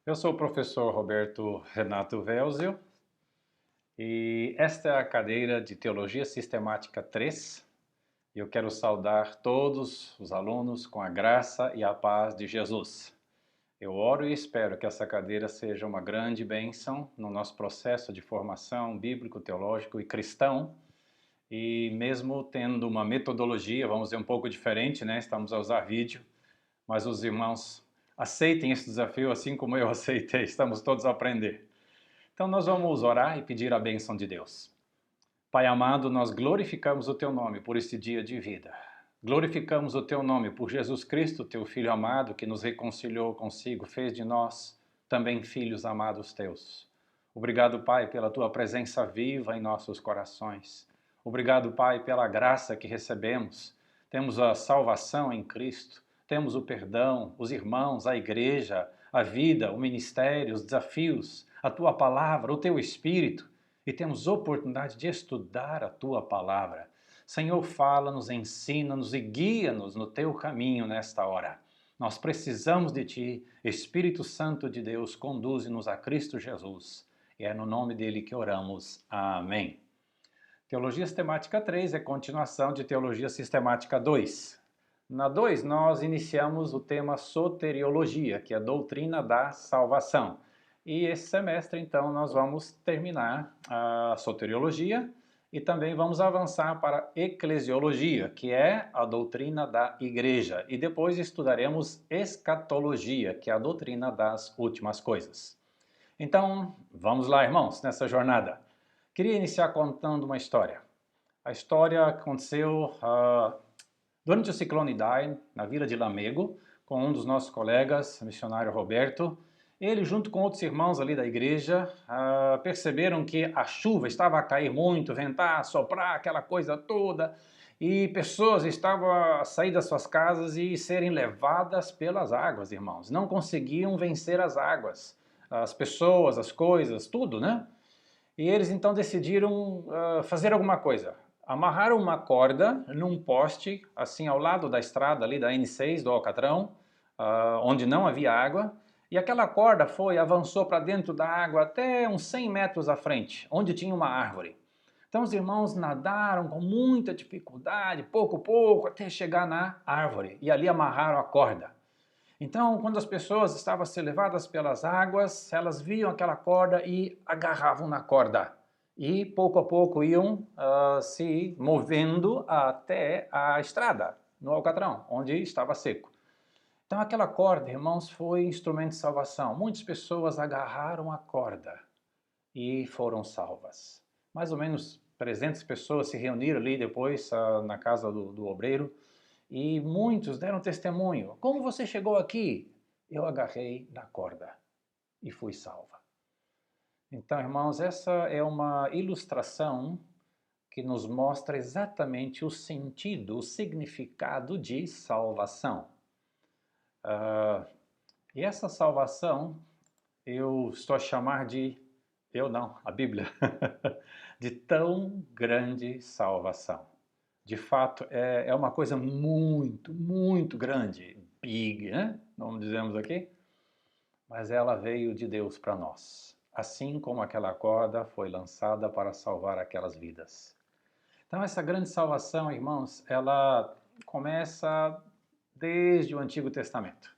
Eu sou o professor Roberto Renato Velzio e esta é a cadeira de Teologia Sistemática 3. E eu quero saudar todos os alunos com a graça e a paz de Jesus. Eu oro e espero que essa cadeira seja uma grande bênção no nosso processo de formação bíblico, teológico e cristão. E mesmo tendo uma metodologia, vamos dizer, um pouco diferente, né? Estamos a usar vídeo, mas os irmãos aceitem esse desafio assim como eu aceitei. Estamos todos a aprender. Então nós vamos orar e pedir a bênção de Deus. Pai amado, nós glorificamos o Teu nome por este dia de vida. Glorificamos o Teu nome por Jesus Cristo, Teu Filho amado, que nos reconciliou consigo, fez de nós também filhos amados Teus. Obrigado, Pai, pela Tua presença viva em nossos corações. Obrigado, Pai, pela graça que recebemos. Temos a salvação em Cristo, temos o perdão, os irmãos, a igreja, a vida, o ministério, os desafios, a Tua palavra, o Teu Espírito, e temos oportunidade de estudar a Tua palavra. Senhor, fala-nos, ensina-nos e guia-nos no Teu caminho nesta hora. Nós precisamos de Ti, Espírito Santo de Deus, conduze-nos a Cristo Jesus. E é no nome dele que oramos. Amém. Teologia Sistemática 3 é continuação de Teologia Sistemática 2. Na 2, nós iniciamos o tema soteriologia, que é a doutrina da salvação. E esse semestre, então, nós vamos terminar a soteriologia e também vamos avançar para a eclesiologia, que é a doutrina da igreja. E depois estudaremos escatologia, que é a doutrina das últimas coisas. Então, vamos lá, irmãos, nessa jornada. Queria iniciar contando uma história. A história aconteceu durante o ciclone Idai, na vila de Lamego, com um dos nossos colegas, o missionário Roberto. Ele, junto com outros irmãos ali da igreja, perceberam que a chuva estava a cair muito, ventar, soprar, aquela coisa toda, e pessoas estavam a sair das suas casas e serem levadas pelas águas, irmãos. Não conseguiam vencer as águas, as pessoas, as coisas, tudo, né? E eles então decidiram fazer alguma coisa. Amarraram uma corda num poste, assim ao lado da estrada ali da N6 do Alcatrão, onde não havia água, e aquela corda avançou para dentro da água até uns 100 metros à frente, onde tinha uma árvore. Então os irmãos nadaram com muita dificuldade, pouco a pouco, até chegar na árvore, e ali amarraram a corda. Então, quando as pessoas estavam a ser levadas pelas águas, elas viam aquela corda e agarravam na corda. E pouco a pouco iam se movendo até a estrada, no Alcatrão, onde estava seco. Então aquela corda, irmãos, foi instrumento de salvação. Muitas pessoas agarraram a corda e foram salvas. Mais ou menos 300 pessoas se reuniram ali depois na casa do obreiro. E muitos deram testemunho. Como você chegou aqui? Eu agarrei na corda e fui salva. Então, irmãos, essa é uma ilustração que nos mostra exatamente o sentido, o significado de salvação. E essa salvação eu estou a chamar a Bíblia, de tão grande salvação. De fato, é uma coisa muito, muito grande, big, né? Como dizemos aqui, mas ela veio de Deus para nós, assim como aquela corda foi lançada para salvar aquelas vidas. Então, essa grande salvação, irmãos, ela começa desde o Antigo Testamento.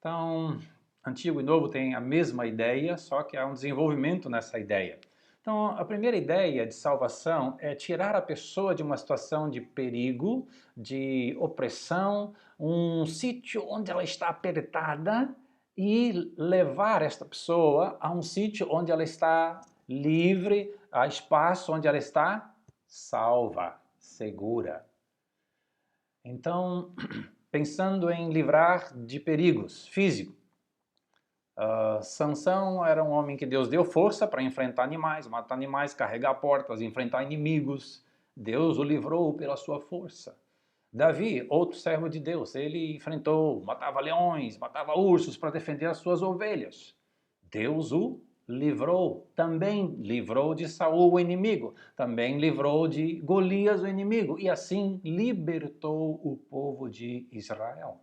Então, Antigo e Novo têm a mesma ideia, só que há um desenvolvimento nessa ideia. Então, a primeira ideia de salvação é tirar a pessoa de uma situação de perigo, de opressão, um sítio onde ela está apertada e levar esta pessoa a um sítio onde ela está livre, a espaço onde ela está salva, segura. Então, pensando em livrar de perigos físicos, Sansão era um homem que Deus deu força para enfrentar animais, matar animais, carregar portas, enfrentar inimigos. Deus o livrou pela sua força. Davi, outro servo de Deus, ele enfrentou, matava leões, matava ursos para defender as suas ovelhas. Deus o livrou, também livrou de Saul o inimigo, também livrou de Golias o inimigo, e assim libertou o povo de Israel.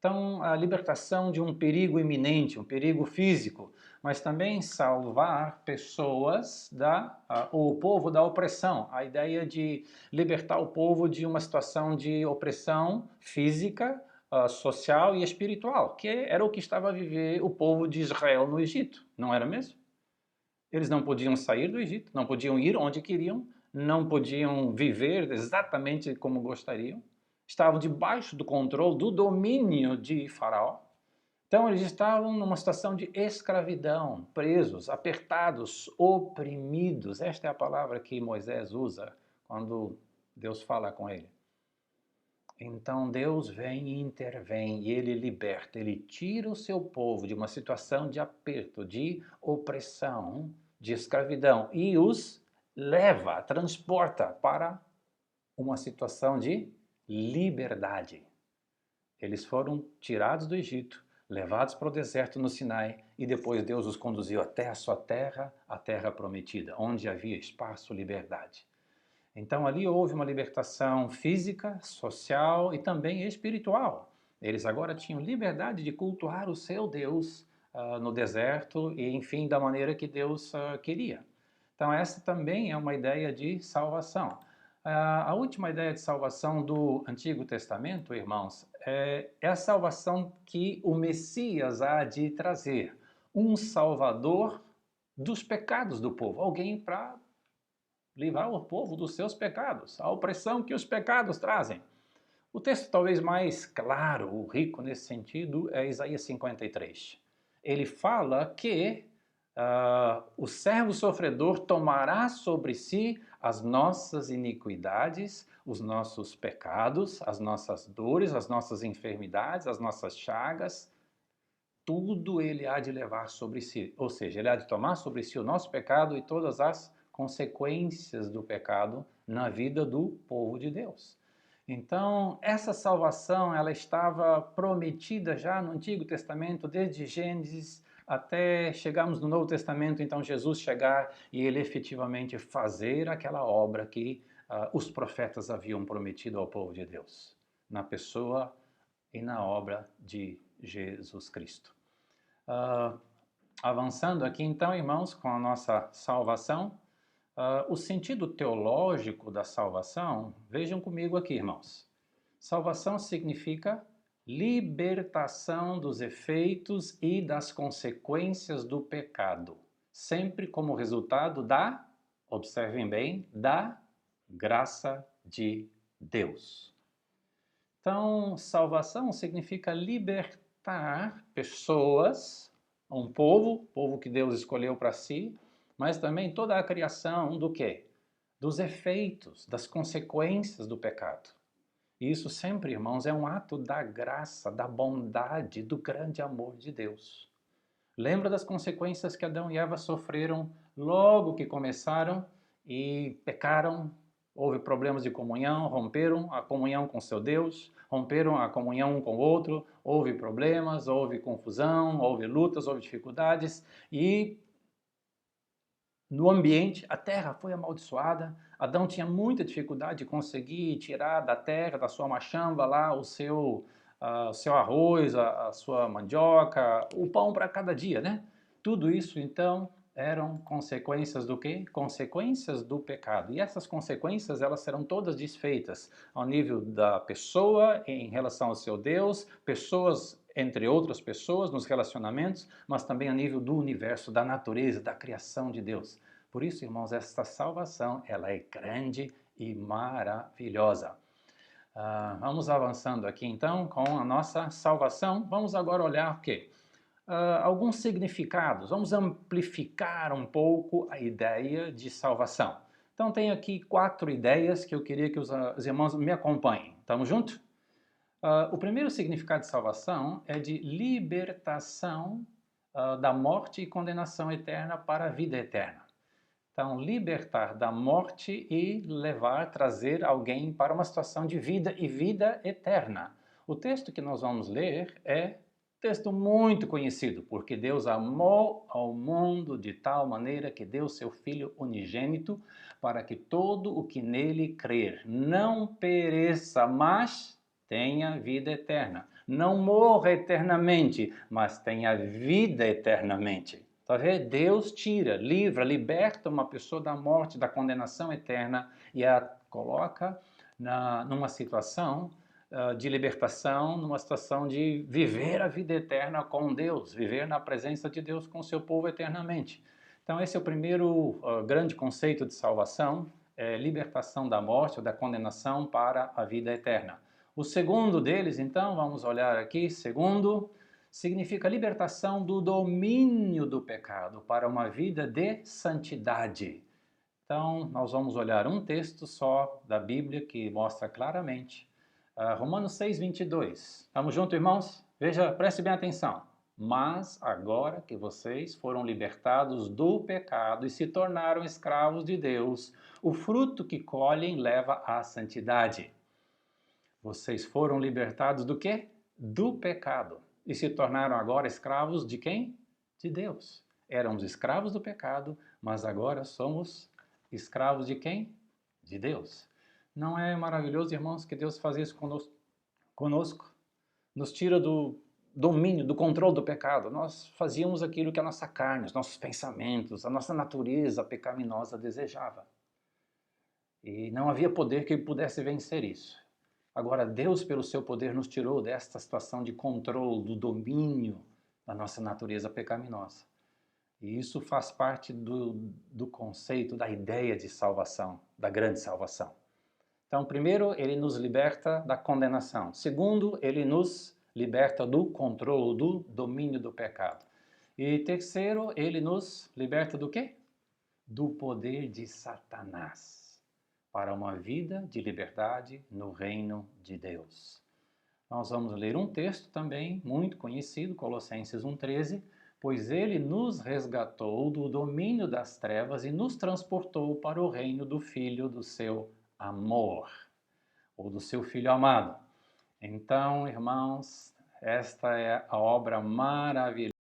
Então, a libertação de um perigo iminente, um perigo físico, mas também salvar pessoas, o povo da opressão. A ideia de libertar o povo de uma situação de opressão física, social e espiritual, que era o que estava a viver o povo de Israel no Egito, não era mesmo? Eles não podiam sair do Egito, não podiam ir onde queriam, não podiam viver exatamente como gostariam, estavam debaixo do controle, do domínio de Faraó. Então eles estavam numa situação de escravidão, presos, apertados, oprimidos. Esta é a palavra que Moisés usa quando Deus fala com ele. Então Deus vem e intervém, e Ele liberta, Ele tira o seu povo de uma situação de aperto, de opressão, de escravidão, e os leva, transporta para uma situação de liberdade. Eles foram tirados do Egito, levados para o deserto no Sinai, e depois Deus os conduziu até a sua terra, a terra prometida, onde havia espaço, liberdade. Então ali houve uma libertação física, social e também espiritual. Eles agora tinham liberdade de cultuar o seu Deus no deserto e, enfim, da maneira que Deus queria. Então essa também é uma ideia de salvação. A última ideia de salvação do Antigo Testamento, irmãos, é a salvação que o Messias há de trazer. Um salvador dos pecados do povo, alguém para livrar o povo dos seus pecados, a opressão que os pecados trazem. O texto talvez mais claro, ou rico nesse sentido, é Isaías 53. Ele fala que o servo sofredor tomará sobre si as nossas iniquidades, os nossos pecados, as nossas dores, as nossas enfermidades, as nossas chagas, tudo ele há de levar sobre si. Ou seja, ele há de tomar sobre si o nosso pecado e todas as consequências do pecado na vida do povo de Deus. Então, essa salvação, ela estava prometida já no Antigo Testamento, desde Gênesis até chegarmos no Novo Testamento, então Jesus chegar e ele efetivamente fazer aquela obra que os profetas haviam prometido ao povo de Deus, na pessoa e na obra de Jesus Cristo. Avançando aqui então, irmãos, com a nossa salvação, o sentido teológico da salvação, vejam comigo aqui, irmãos. Salvação significa libertação dos efeitos e das consequências do pecado, sempre como resultado da, observem bem, da graça de Deus. Então, salvação significa libertar pessoas, um povo que Deus escolheu para si, mas também toda a criação do quê? Dos efeitos, das consequências do pecado. E isso sempre, irmãos, é um ato da graça, da bondade, do grande amor de Deus. Lembra das consequências que Adão e Eva sofreram logo que começaram e pecaram? Houve problemas de comunhão, romperam a comunhão com seu Deus, romperam a comunhão um com o outro, houve problemas, houve confusão, houve lutas, houve dificuldades e no ambiente a terra foi amaldiçoada. Adão tinha muita dificuldade de conseguir tirar da terra, da sua machamba lá o seu arroz, a sua mandioca, o pão para cada dia, né? Tudo isso então eram consequências do quê? Consequências do pecado. E essas consequências, elas serão todas desfeitas ao nível da pessoa em relação ao seu Deus, pessoas entre outras pessoas nos relacionamentos, mas também a nível do universo, da natureza, da criação de Deus. Por isso, irmãos, esta salvação, ela é grande e maravilhosa. Vamos avançando aqui então com a nossa salvação. Vamos agora olhar o quê? Alguns significados. Vamos amplificar um pouco a ideia de salvação. Então, tenho aqui 4 ideias que eu queria que os irmãos me acompanhem. Estamos juntos? O primeiro significado de salvação é de libertação da morte e condenação eterna para a vida eterna. Então, libertar da morte e trazer alguém para uma situação de vida e vida eterna. O texto que nós vamos ler é texto muito conhecido, porque Deus amou ao mundo de tal maneira que deu seu Filho unigênito para que todo o que nele crer não pereça, mas tenha vida eterna. não morra eternamente, mas tenha vida eternamente. Tá vendo? Deus tira, livra, liberta uma pessoa da morte, da condenação eterna e a coloca numa situação de libertação, numa situação de viver a vida eterna com Deus, viver na presença de Deus com seu povo eternamente. Então esse é o primeiro grande conceito de salvação, libertação da morte ou da condenação para a vida eterna. O segundo deles, então, vamos olhar aqui, segundo, significa libertação do domínio do pecado para uma vida de santidade. Então, nós vamos olhar um texto só da Bíblia que mostra claramente. Romanos 6, 22. Estamos juntos, irmãos? Veja, preste bem atenção. Mas agora que vocês foram libertados do pecado e se tornaram escravos de Deus, o fruto que colhem leva à santidade. Vocês foram libertados do quê? Do pecado. E se tornaram agora escravos de quem? De Deus. Éramos escravos do pecado, mas agora somos escravos de quem? De Deus. Não é maravilhoso, irmãos, que Deus faz isso conosco? Nos tira do domínio, do controle do pecado. Nós fazíamos aquilo que a nossa carne, os nossos pensamentos, a nossa natureza pecaminosa desejava. E não havia poder que pudesse vencer isso. Agora, Deus, pelo seu poder, nos tirou desta situação de controle, do domínio da nossa natureza pecaminosa. E isso faz parte do conceito, da ideia de salvação, da grande salvação. Então, primeiro, ele nos liberta da condenação. Segundo, ele nos liberta do controle, do domínio do pecado. E terceiro, ele nos liberta do quê? Do poder de Satanás, para uma vida de liberdade no reino de Deus. Nós vamos ler um texto também muito conhecido, Colossenses 1,13, pois ele nos resgatou do domínio das trevas e nos transportou para o reino do Filho do seu amor, ou do seu Filho amado. Então, irmãos, esta é a obra maravilhosa